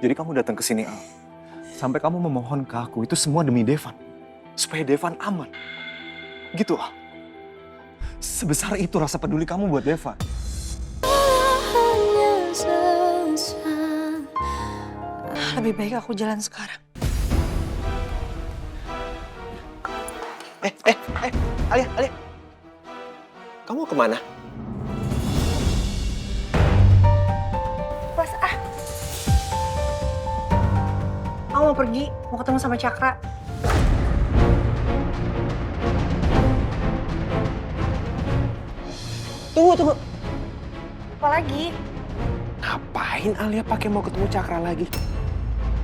Jadi kamu datang ke sini, Al. Sampai kamu memohon ke aku, itu semua demi Devan. Supaya Devan aman. Gitu, Al. Sebesar itu rasa peduli kamu buat Devan. Lebih baik aku jalan sekarang. Alia. Kamu kemana? Pas Aku mau pergi, mau ketemu sama Cakra. Tunggu. Apa lagi? Ngapain Alia pakai mau ketemu Cakra lagi?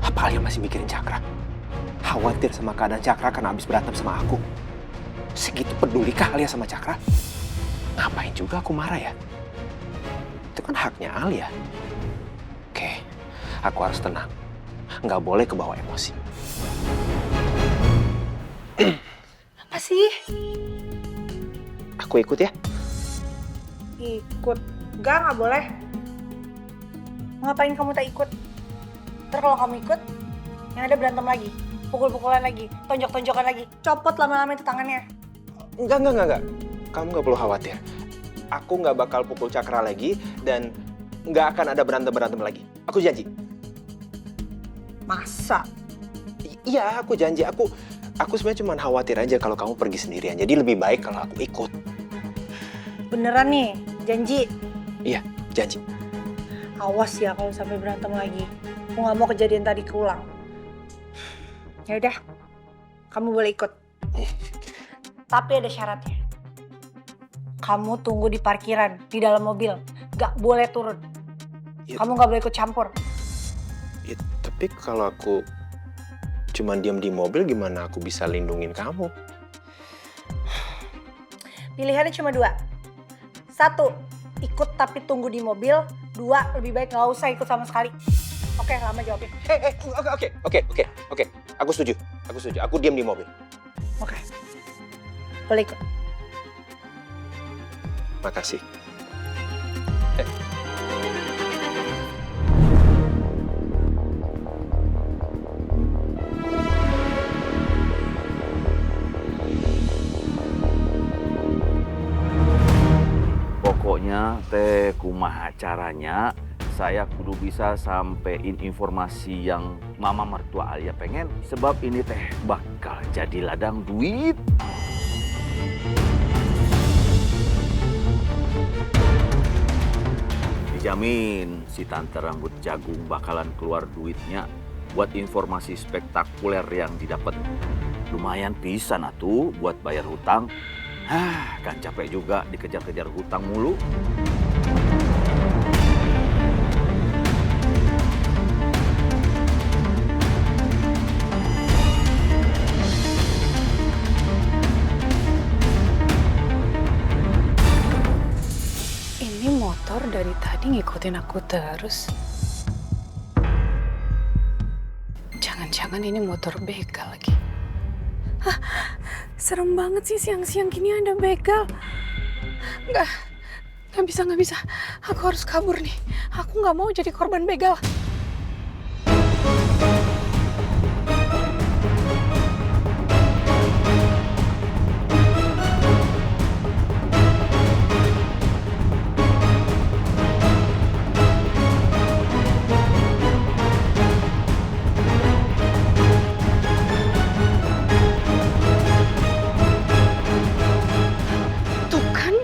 Apa Alia masih mikirin Cakra? Khawatir sama keadaan Cakra karena habis berantem sama aku. Segitu pedulikah Alia sama Cakra? Ngapain juga aku marah ya? Itu kan haknya Alia. Oke, aku harus tenang. Nggak boleh kebawa emosi. Apa sih? Aku ikut ya. Ikut? Nggak boleh. Mau ngapain kamu tak ikut? Ntar kalau kamu ikut, yang ada berantem lagi. Pukul-pukulan lagi, tonjok-tonjokan lagi. Copot lama-lama itu tangannya. Enggak. Kamu nggak perlu khawatir. Aku nggak bakal pukul Cakra lagi dan nggak akan ada berantem lagi. Aku janji. Masa? Iya, aku janji. Aku sebenarnya cuma khawatir aja kalau kamu pergi sendirian. Jadi lebih baik kalau aku ikut. Beneran nih, janji. Iya, janji. Awas ya kalau sampai berantem lagi. Aku nggak mau kejadian tadi keulang. Ya udah, kamu boleh ikut. Tapi ada syaratnya. Kamu tunggu di parkiran, di dalam mobil. Gak boleh turun. Ya. Kamu gak boleh ikut campur. Ya, tapi kalau aku cuma diam di mobil, gimana aku bisa lindungin kamu? Pilihannya cuma 2. 1, ikut tapi tunggu di mobil. 2, lebih baik gak usah ikut sama sekali. Oke, lama jawabnya. Oke. Aku setuju. Aku diam di mobil. Oke. Boleh ikut. Makasih. Pokoknya teh kumaha caranya saya kudu bisa sampein informasi yang mama mertua Alia pengen, sebab ini teh bakal jadi ladang duit. Dijamin si tante rambut jagung bakalan keluar duitnya buat informasi spektakuler yang didapat. Lumayan pisan atuh buat bayar hutang. Kan capek juga dikejar-kejar hutang mulu. Ini motor dari tadi ngikutin aku terus. Jangan-jangan ini motor begal lagi. Hah, serem banget sih siang-siang gini ada begal. Nggak bisa. Aku harus kabur nih. Aku nggak mau jadi korban begal.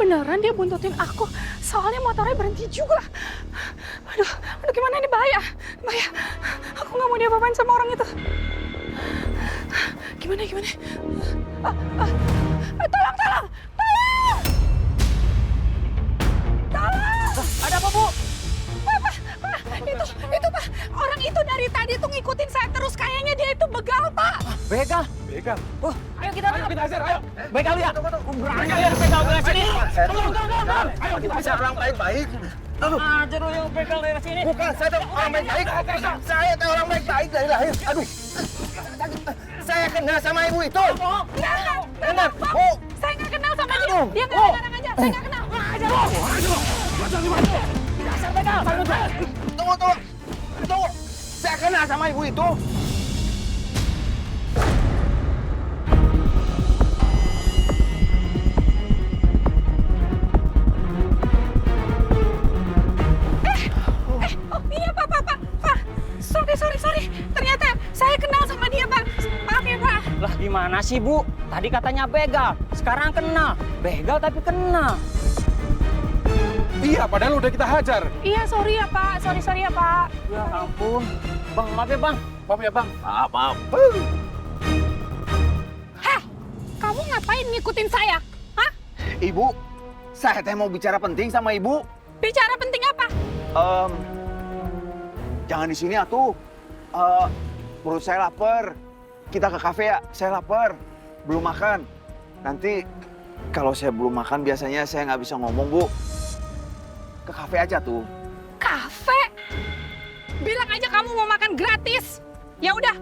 Beneran dia buntutin aku, soalnya motornya berhenti juga. Aduh, gimana ini bahaya. Aku nggak mau diapa-apain sama orang itu. Gimana? Tolong! Ada apa, Bu? Pak, itu Pak, orang itu dari tadi tuh ngikutin saya terus, kayaknya dia itu begal, Pak. Begal. Ayo kita Hajar, ayo. Begal ya. Berani ya begal dari sini. Tolong. Ayo kita bisa orang baik-baik. Ajar lu yang begal dari sini. Bukan, saya tuh orang baik-baik. Saya tuh orang baik-baik dari lahir. Aduh. Saya kenal sama ibu itu. Benar, Oh. saya nggak kenal sama dia. Dia nggak ada anak aja, saya nggak kenal. Ajar. Tunggu. Saya kenal sama ibu itu. Oh iya Pak. Sorry. Ternyata saya kenal sama dia Pak. Maaf ya Pak. Lah gimana sih Bu? Tadi katanya begal, sekarang kenal. Begal tapi kenal. Iya, padahal udah kita hajar. Iya sorry ya Pak. Sorry ya Pak. Ya ampun. Bang, maaf ya Bang. Maaf ya, Bang. Maaf. Heh, kamu ngapain ngikutin saya? Hah? Ibu, saya teh mau bicara penting sama ibu. Bicara penting apa? Jangan di sini atuh. Perut saya lapar. Kita ke kafe ya. Saya lapar. Belum makan. Nanti kalau saya belum makan biasanya saya nggak bisa ngomong, Bu. Ke kafe aja tuh. Kafe? Bilang aja kamu mau makan gratis. Ya udah,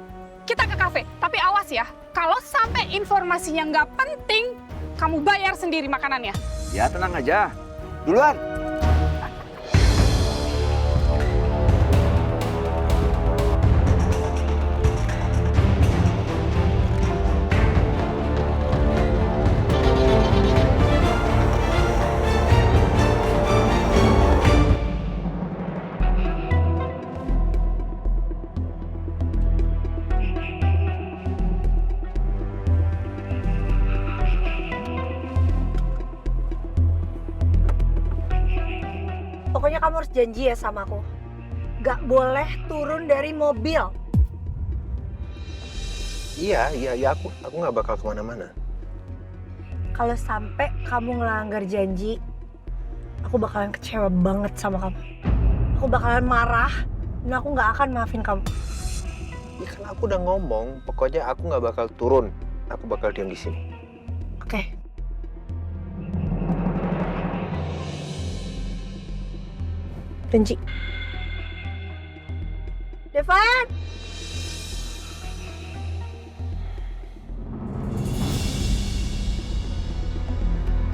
kita ke kafe. Tapi awas ya, kalau sampai informasinya nggak penting, kamu bayar sendiri makanannya. Ya, tenang aja. Duluan. Pokoknya kamu harus janji ya sama aku. Gak boleh turun dari mobil. Iya, aku nggak bakal kemana-mana. Kalau sampai kamu ngelanggar janji, aku bakalan kecewa banget sama kamu. Aku bakalan marah, dan aku nggak akan maafin kamu. Ya kan aku udah ngomong, pokoknya aku nggak bakal turun. Aku bakal diam di sini. Oke. Janji. Devan!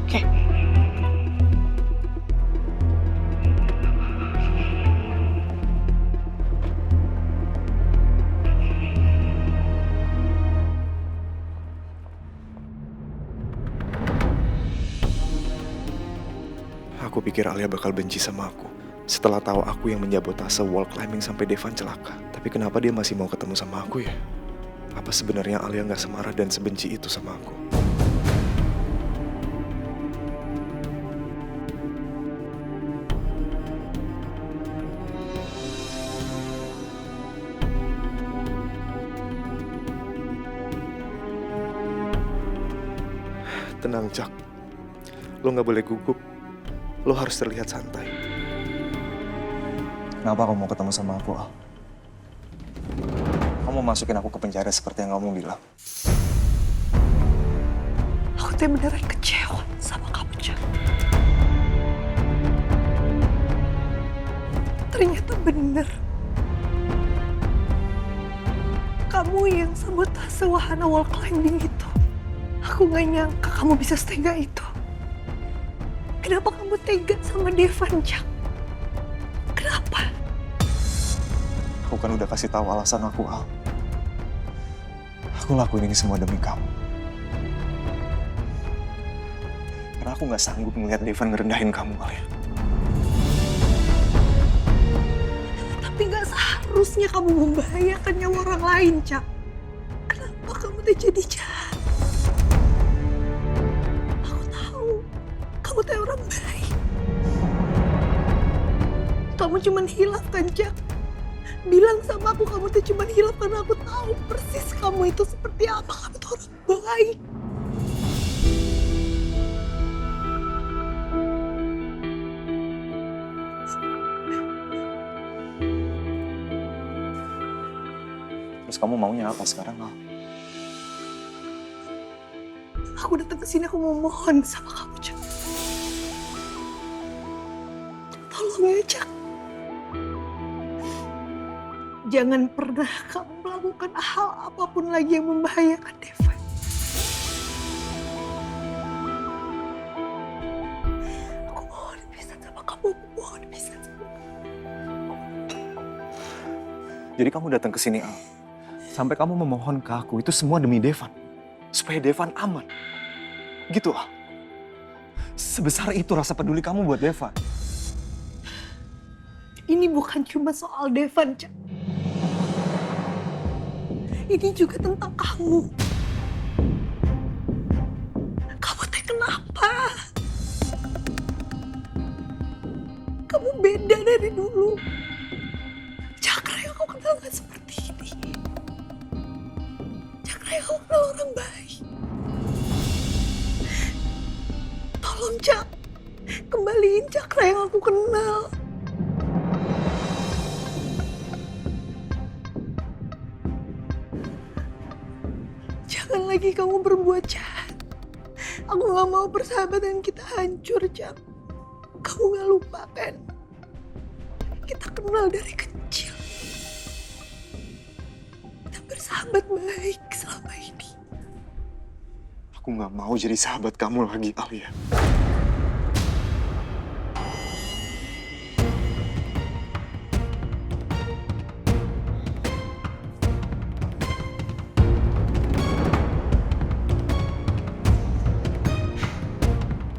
Oke. Aku pikir Alia bakal benci sama aku. Setelah tahu aku yang menyabotase wall climbing sampai Devan celaka. Tapi kenapa dia masih mau ketemu sama aku ya? Apa sebenarnya Alia nggak semarah dan sebenci itu sama aku? Tenang, Jack. Lo nggak boleh gugup. Lo harus terlihat santai. Kenapa kamu mau ketemu sama aku, Al? Kamu masukin aku ke penjara seperti yang kamu bilang. Aku tuh beneran kecewa sama kamu, Jack. Ternyata bener. Kamu yang sabotase wahana wall climbing itu. Aku gak nyangka kamu bisa setega itu. Kenapa kamu tega sama Devan, Jack? Kenapa? Aku kan udah kasih tahu alasan aku, Al. Aku lakuin ini semua demi kamu. Karena aku nggak sanggup melihat Devan ngerendahin kamu, Alia. Tapi gak seharusnya kamu membahayakan nyawa orang lain, Cak. Kenapa kamu tuh jadi jahat? Aku tahu, kamu tuh orang baik. Kamu cuma hilaf kan, Cak? Bilang sama aku, kamu tuh cuma hilaf karena aku tahu persis kamu itu seperti apa. Kamu tuh orang baik. Terus kamu maunya apa sekarang, Al? Aku datang ke sini, aku mau mohon sama kamu, Cak. Tolong ya, Cak. Jangan pernah kamu melakukan hal apapun lagi yang membahayakan Devan. Aku mohon bisa sama kamu, aku mohon bisa sama kamu. Jadi kamu datang ke sini, Al. Sampai kamu memohon ke aku, itu semua demi Devan. Supaya Devan aman. Gitu, Al. Sebesar itu rasa peduli kamu buat Devan. Ini bukan cuma soal Devan, Cak. Ini juga tentang kamu. Kamu teh kenapa? Kamu beda dari dulu. Cakra yang aku kenal gak seperti ini. Cakra yang aku kenal orang baik. Tolong, Cak. Kembaliin Cakra yang aku kenal. Jangan lagi kamu berbuat jahat. Aku gak mau persahabatan kita hancur, Cak. Kamu gak lupa kan? Kita kenal dari kecil. Kita bersahabat baik selama ini. Aku gak mau jadi sahabat kamu lagi, Alia.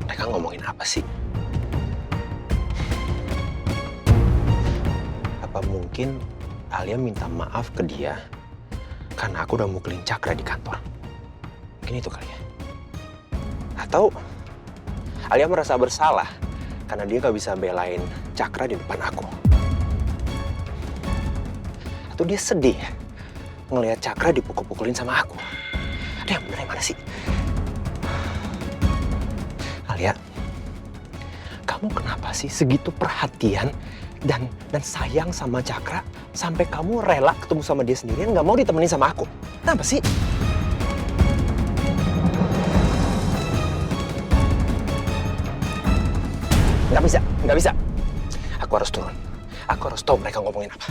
Mereka ngomongin apa sih? Apa mungkin Alia minta maaf ke dia karena aku udah mukulin Cakra di kantor? Mungkin itu kali ya. Atau Alia merasa bersalah karena dia gak bisa belain Cakra di depan aku. Atau dia sedih ngelihat Cakra dipukul-pukulin sama aku. Ada yang bener yang mana sih? Alia, kamu kenapa sih segitu perhatian dan sayang sama Cakra sampai kamu rela ketemu sama dia sendirian, nggak mau ditemenin sama aku? Kenapa sih? Nggak bisa. Aku harus turun. Aku harus tahu mereka ngomongin apa.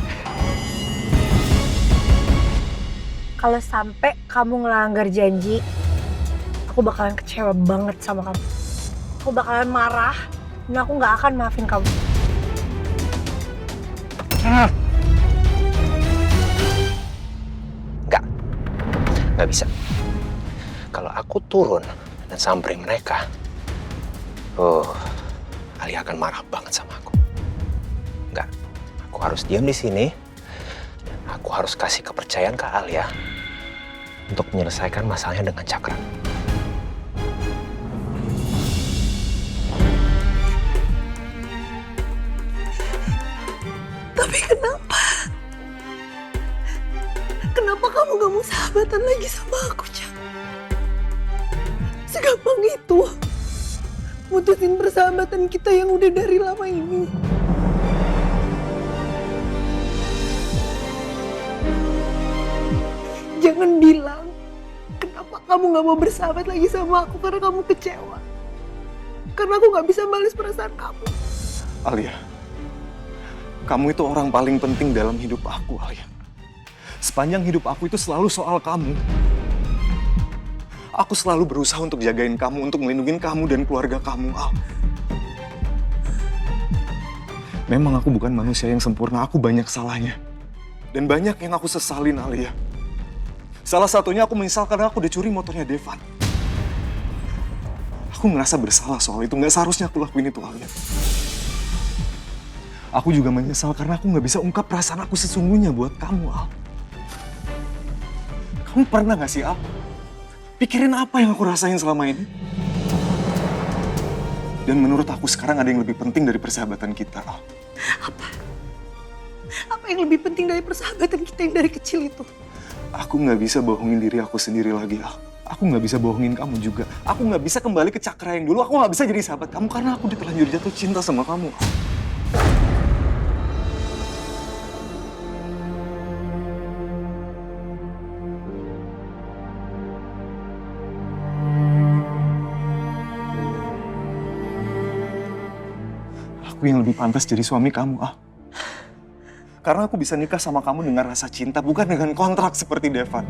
Kalau sampai kamu ngelanggar janji, aku bakalan kecewa banget sama kamu. Aku bakalan marah, dan aku gak akan maafin kamu. Nggak bisa. Kalau aku turun dan samperin mereka, Alia akan marah banget sama aku. Nggak, aku harus diam di sini. Aku harus kasih kepercayaan ke Alia untuk menyelesaikan masalahnya dengan Cakra. Tapi kenapa? Kenapa kamu gak mau sahabatan lagi sama aku, Cak? Segampang itu mutusin persahabatan kita yang udah dari lama ini. Jangan bilang kenapa kamu gak mau bersahabat lagi sama aku karena kamu kecewa. Karena aku gak bisa balas perasaan kamu. Alia, kamu itu orang paling penting dalam hidup aku, Alia. Sepanjang hidup aku itu selalu soal kamu. Aku selalu berusaha untuk jagain kamu, untuk melindungi kamu dan keluarga kamu, Al. Memang aku bukan manusia yang sempurna, aku banyak salahnya. Dan banyak yang aku sesalin, Alia. Salah satunya aku menyesal karena aku udah curi motornya Devan. Aku ngerasa bersalah soal itu, nggak seharusnya aku lakuin itu, Alia. Aku juga menyesal karena aku nggak bisa ungkap perasaan aku sesungguhnya buat kamu, Al. Kamu pernah nggak sih, Al? Pikirin apa yang aku rasain selama ini? Dan menurut aku sekarang ada yang lebih penting dari persahabatan kita, Al. Apa? Apa yang lebih penting dari persahabatan kita yang dari kecil itu? Aku nggak bisa bohongin diri aku sendiri lagi, Al. Aku nggak bisa bohongin kamu juga. Aku nggak bisa kembali ke Cakra yang dulu. Aku nggak bisa jadi sahabat kamu karena aku udah terlanjur jatuh cinta sama kamu, Al. Aku yang lebih pantas jadi suami kamu, Al. Karena aku bisa nikah sama kamu dengan rasa cinta, bukan dengan kontrak seperti Devan.